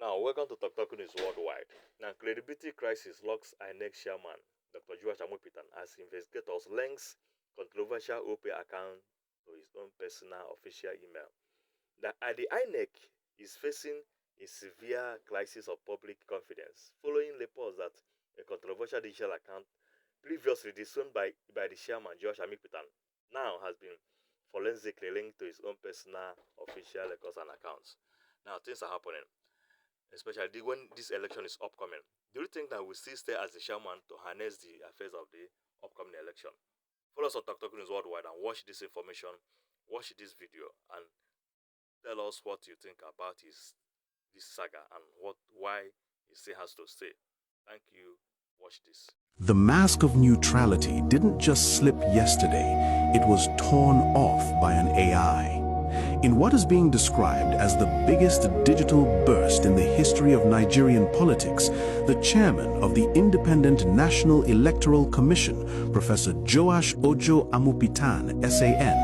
Now, welcome to Talku Talku News Worldwide. Now, credibility crisis locks Inec chairman Dr. Joash Amopitan as investigators links controversial OP account to his own personal official email. Now, the Inec is facing a severe crisis of public confidence following reports that a controversial digital account previously disowned by the chairman Joash Amopitan now has been forensically linked to his own personal official records and accounts. Now, things are happening, especially when this election is upcoming. Do you think that we still stay as the chairman to harness the affairs of the upcoming election? Follow us on Talku Talku News Worldwide and watch this information, watch this video, and tell us what you think about this saga and why he still has to stay. Thank you. Watch this. The mask of neutrality didn't just slip yesterday, it was torn off by an AI. In what is being described as the biggest digital burst in the history of Nigerian politics, the chairman of the Independent National Electoral Commission, Professor Joash Ojo Amopitan, SAN,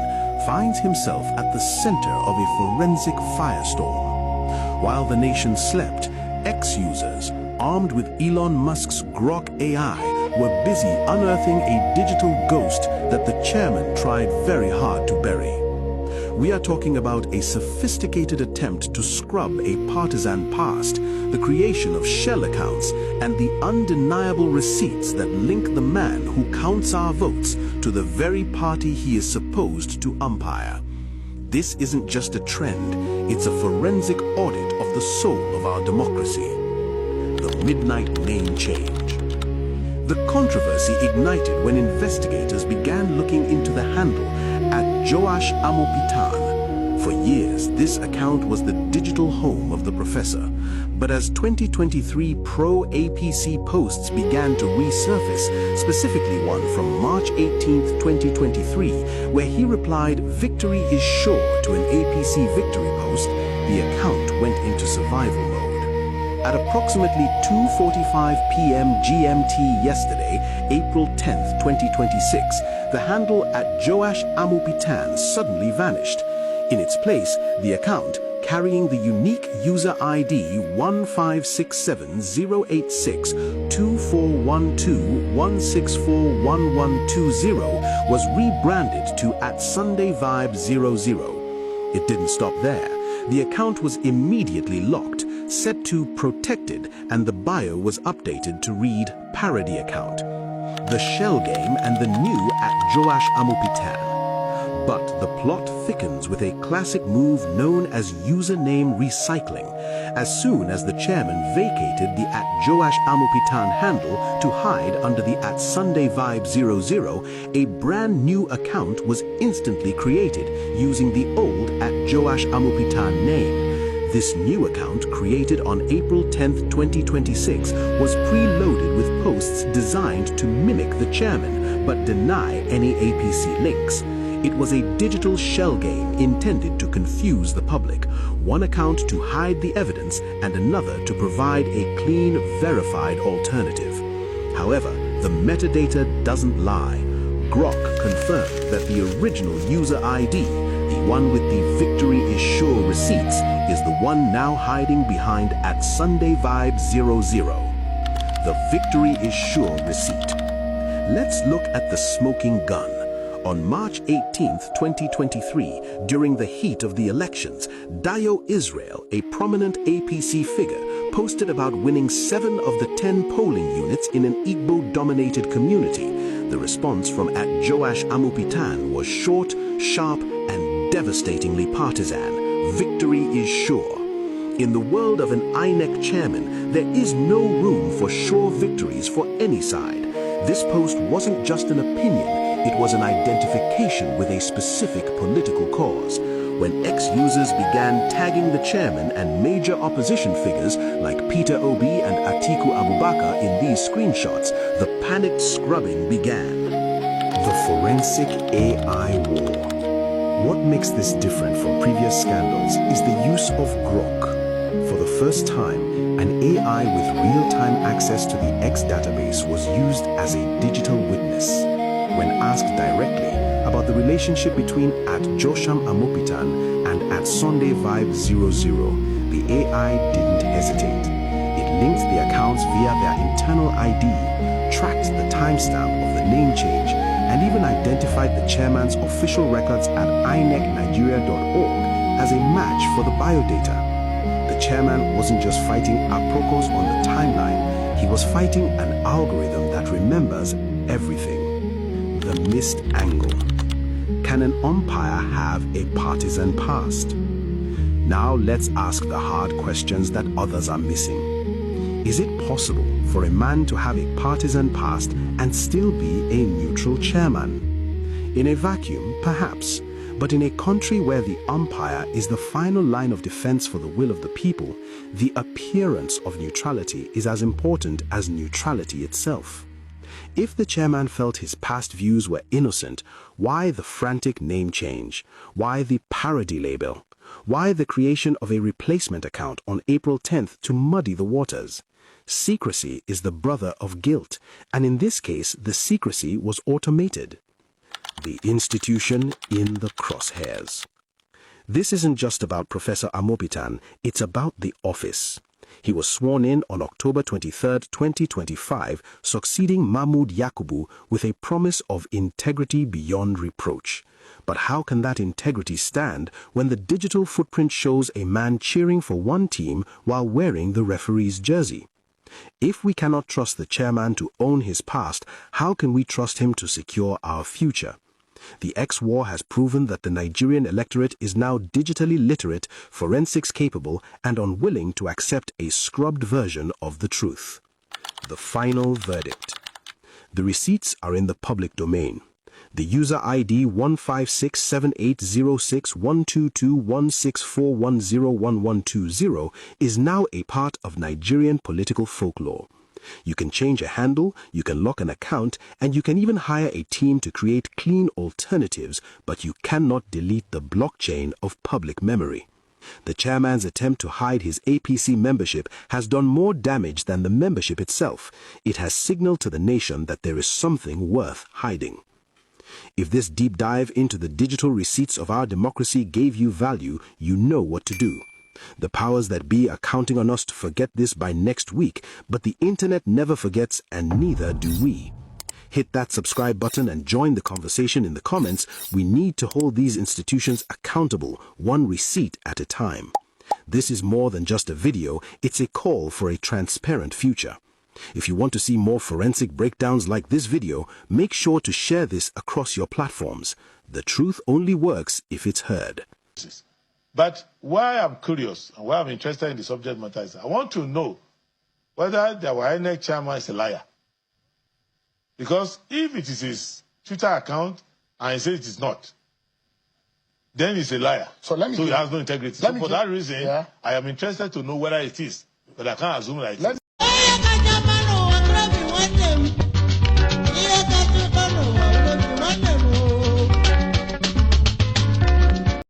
finds himself at the center of a forensic firestorm. While the nation slept, ex-users, armed with Elon Musk's Grok AI, were busy unearthing a digital ghost that the chairman tried very hard to bury. We are talking about a sophisticated attempt to scrub a partisan past, the creation of shell accounts, and the undeniable receipts that link the man who counts our votes to the very party he is supposed to umpire. This isn't just a trend, it's a forensic audit of the soul of our democracy. The midnight name change. The controversy ignited when investigators began looking into the handle at Joash Amopitan. For years, this account was the digital home of the professor. But as 2023 pro-APC posts began to resurface, specifically one from March 18, 2023, where he replied, "Victory is sure" to an APC victory post, the account went into survival mode. At approximately 2:45 p.m. GMT yesterday, April 10, 2026, the handle at Joash Amopitan suddenly vanished. In its place, the account, carrying the unique user ID 156708624121641120, was rebranded to @SundayVibe00. It didn't stop there. The account was immediately locked, set to protected, and the bio was updated to read parody account. The shell game and the new @Joash Amopitan. But the plot thickens with a classic move known as username recycling. As soon as the chairman vacated the @Joash Amopitan handle to hide under the @SundayVibe00, a brand new account was instantly created using the old @Joash Amopitan name. This new account, created on April 10, 2026, was preloaded with posts designed to mimic the chairman but deny any APC links. It was a digital shell game intended to confuse the public, one account to hide the evidence and another to provide a clean, verified alternative. However, the metadata doesn't lie. Grok confirmed that the original user ID, the one with the "Victory is sure" receipts, is the one now hiding behind @SundayVibe00. The "Victory is sure" receipt. Let's look at the smoking gun. On March 18, 2023, during the heat of the elections, Dio Israel, a prominent APC figure, posted about winning 7 of the 10 polling units in an Igbo-dominated community. The response from @Joash Amopitan was short, sharp, and devastatingly partisan. Victory is sure. In the world of an Inec chairman, there is no room for sure victories for any side. This post wasn't just an opinion, it was an identification with a specific political cause. When ex-users began tagging the chairman and major opposition figures like Peter Obi and Atiku Abubakar in these screenshots, the panicked scrubbing began. The forensic AI war. What makes this different from previous scandals is the use of Grok. For the first time, an AI with real-time access to the X database was used as a digital witness. When asked directly about the relationship between @Josham Amopitan and @SundayVibe00, The AI didn't hesitate. It linked the accounts via their internal ID, tracked the timestamp of the name change, and even identified the chairman's official records at inecnigeria.org as a match for the biodata. The chairman wasn't just fighting aprocos on the timeline, he was fighting an algorithm that remembers everything. The missed angle. Can an umpire have a partisan past? Now let's ask the hard questions that others are missing. Is it possible for a man to have a partisan past and still be a neutral chairman? In a vacuum, perhaps, but in a country where the umpire is the final line of defense for the will of the people, the appearance of neutrality is as important as neutrality itself. If the chairman felt his past views were innocent, why the frantic name change? Why the parody label? Why the creation of a replacement account on April 10th to muddy the waters? Secrecy is the brother of guilt, and in this case, the secrecy was automated. The institution in the crosshairs. This isn't just about Professor Amopitan, it's about the office. He was sworn in on October 23, 2025, succeeding Mahmoud Yakubu with a promise of integrity beyond reproach. But how can that integrity stand when the digital footprint shows a man cheering for one team while wearing the referee's jersey? If we cannot trust the chairman to own his past, how can we trust him to secure our future? The X-War has proven that the Nigerian electorate is now digitally literate, forensics capable, and unwilling to accept a scrubbed version of the truth. The final verdict. The receipts are in the public domain. The user ID 1567806122164101120 is now a part of Nigerian political folklore. You can change a handle, you can lock an account, and you can even hire a team to create clean alternatives, but you cannot delete the blockchain of public memory. The chairman's attempt to hide his APC membership has done more damage than the membership itself. It has signaled to the nation that there is something worth hiding. If this deep dive into the digital receipts of our democracy gave you value, you know what to do. The powers that be are counting on us to forget this by next week, but the internet never forgets, and neither do we. Hit that subscribe button and join the conversation in the comments. We need to hold these institutions accountable, one receipt at a time. This is more than just a video, it's a call for a transparent future. If you want to see more forensic breakdowns like this video, make sure to share this across your platforms. The truth only works if it's heard. But why I'm curious and why I'm interested in the subject matter is I want to know whether the Inec chairman is a liar. Because if it is his Twitter account and he says it is not, then he's a liar. So he has no integrity. So for that reason, I am interested to know whether it is. But I can't assume that it is.